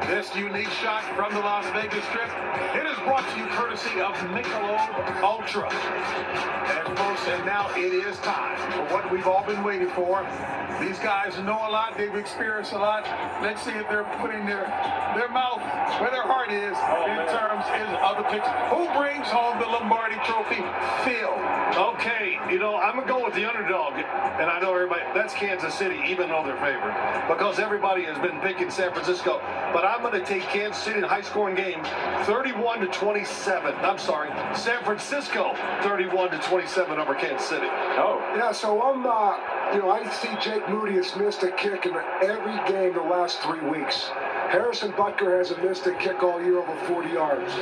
This unique shot from the Las Vegas Strip, it is brought to you courtesy of Michelob Ultra. And folks, and now it is time for what we've all been waiting for. These guys know a lot, they've experienced a lot. Let's see if they're putting their mouth where their heart is in terms of the picks. Who brings home the Lombardi Trophy? Phil. Okay, I'm going to go with the underdog. And I know everybody, that's Kansas City, even though they're favored. Because everybody has been picking San Francisco. But I'm going to take Kansas City in a high-scoring game, 31-27. I'm sorry, San Francisco, 31-27 over Kansas City. Oh. Yeah, so I see Jake Moody has missed a kick in every game the last 3 weeks. Harrison Butker hasn't missed a kick all year over 40 yards.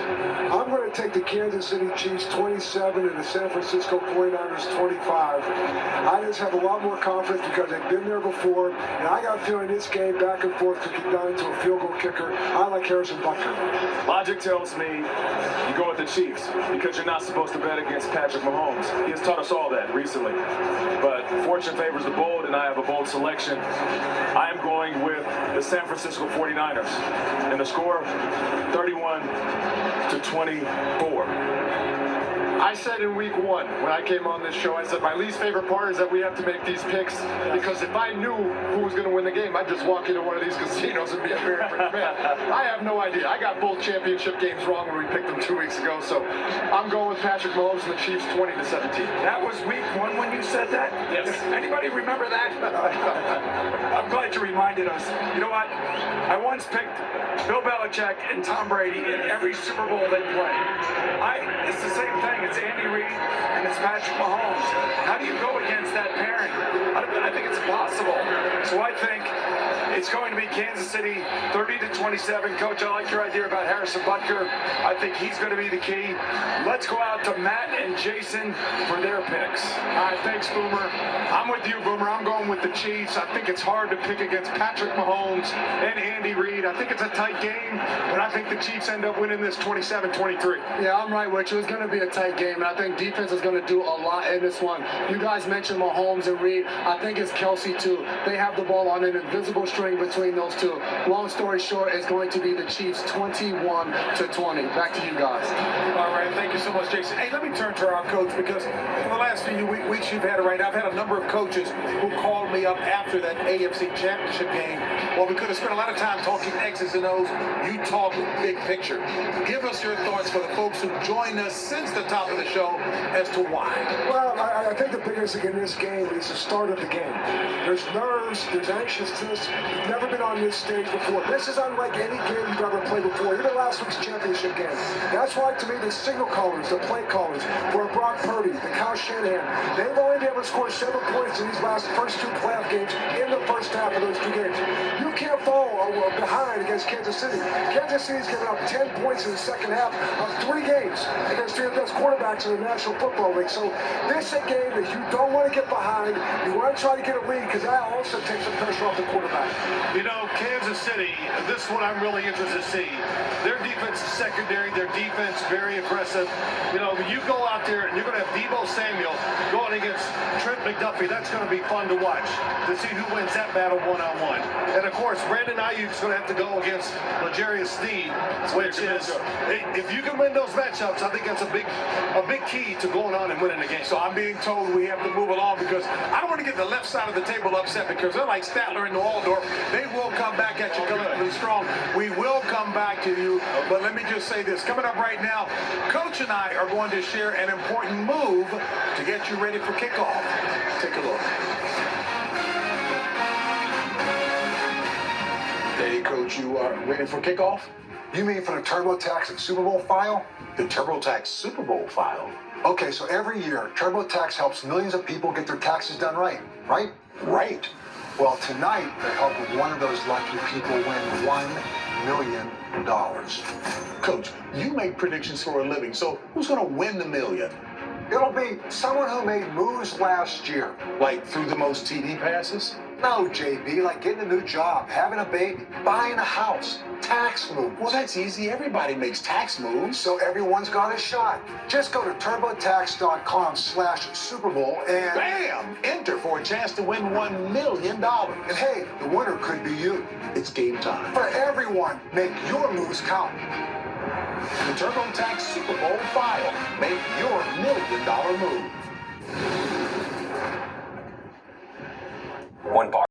I'm going to take the Kansas City Chiefs 27 and the San Francisco 49ers 25. I just have a lot more confidence because they've been there before, and I got a feeling this game back and forth could get down into a field goal kicker. I like Harrison Butker. Logic tells me you go with the Chiefs because you're not supposed to bet against Patrick Mahomes. He has taught us all that recently. But fortune favors the bold, and I have a bold selection. I am going with the San Francisco 49ers. And the score, 31-24. I said in week one, when I came on this show, I said my least favorite part is that we have to make these picks, because if I knew who was going to win the game, I'd just walk into one of these casinos and be a very rich man. I have no idea. I got both championship games wrong when we picked them 2 weeks ago, so I'm going with Patrick Mahomes and the Chiefs 20-17. That was week one when you said that? Yes. Anybody remember that? I'm glad you reminded us. You know what? I once picked Bill Belichick and Tom Brady in every Super Bowl they play. It's the same thing. It's Andy Reid and it's Patrick Mahomes. How do you go against that pairing? I think it's impossible. So I think it's going to be Kansas City 30-27. Coach, I like your idea about Harrison Butker. I think he's going to be the key. Let's go out to Matt and Jason for their picks. All right, thanks, Boomer. I'm with you, Boomer. I'm going with the Chiefs. I think it's hard to pick against Patrick Mahomes and Andy Reid. I think it's a tight game, but I think the Chiefs end up winning this 27-23. Yeah, I'm right with you. It's going to be a tight game, and I think defense is going to do a lot in this one. You guys mentioned Mahomes and Reid. I think it's Kelsey, too. They have the ball on an invisible string between those two. Long story short, it's going to be the Chiefs 21-20. Back to you guys. All right, thank you so much, Jason. Hey, let me turn to our coach, because for the last few weeks you've had it right. I've had a number of coaches who called me up after that AFC Championship game. Well, we could have spent a lot of time talking X's and O's. You talk big picture. Give us your thoughts for the folks who joined us since the top of the show as to why. Well, I think the biggest thing in this game is the start of the game. There's nerves, there's anxiousness. You've never been on this stage before. This is unlike any game you've ever played before. Even last week's championship game. That's why, to me, the signal callers, the play callers, for Brock Purdy, the Kyle Shanahan, they've only been able to score 7 points in these first 2 playoff games in the first half of those 2 games. You can't fall behind against Kansas City. Kansas City's given up 10 points in the second half of 3 games against 3 of the best quarterbacks in the National Football League. So this is a game that you don't want to get behind. You want to try to get a lead, because that also takes some pressure off the quarterback. Kansas City, this is what I'm really interested to see. Their defense is secondary, their defense very aggressive. When you go out there and you're going to have Deebo Samuel going against Trent McDuffie, that's going to be fun to watch, to see who wins that battle one-on-one. And of course, Brandon Ayuk's going to have to go against L'Jarius Sneed, which is, if you can win those matchups, I think that's a big key to going on and winning the game. So I'm being told we have to move along, because I don't want to get the left side of the table upset, because they're like Statler and Waldorf. They will come back at you collectively strong. We will come back to you, but let me just say this. Coming up right now, Coach and I are going to share an important move to get you ready for kickoff. Take a look. Hey, Coach, you are ready for kickoff? You mean for the TurboTax and Super Bowl file? The TurboTax Super Bowl file. Okay, so every year, TurboTax helps millions of people get their taxes done right? Right. Well, tonight, they help one of those lucky people win $1 million. Coach, you make predictions for a living, so who's going to win the million? It'll be someone who made moves last year. Like through the most TD passes? No, JB, like getting a new job, having a baby, buying a house, tax moves. Well, that's easy. Everybody makes tax moves. So everyone's got a shot. Just go to turbotax.com/Super Bowl and Bam! Enter for a chance to win $1 million. And hey, the winner could be you. It's game time. For everyone, make your moves count. The TurboTax Super Bowl file. Make your $1 million move. One bar.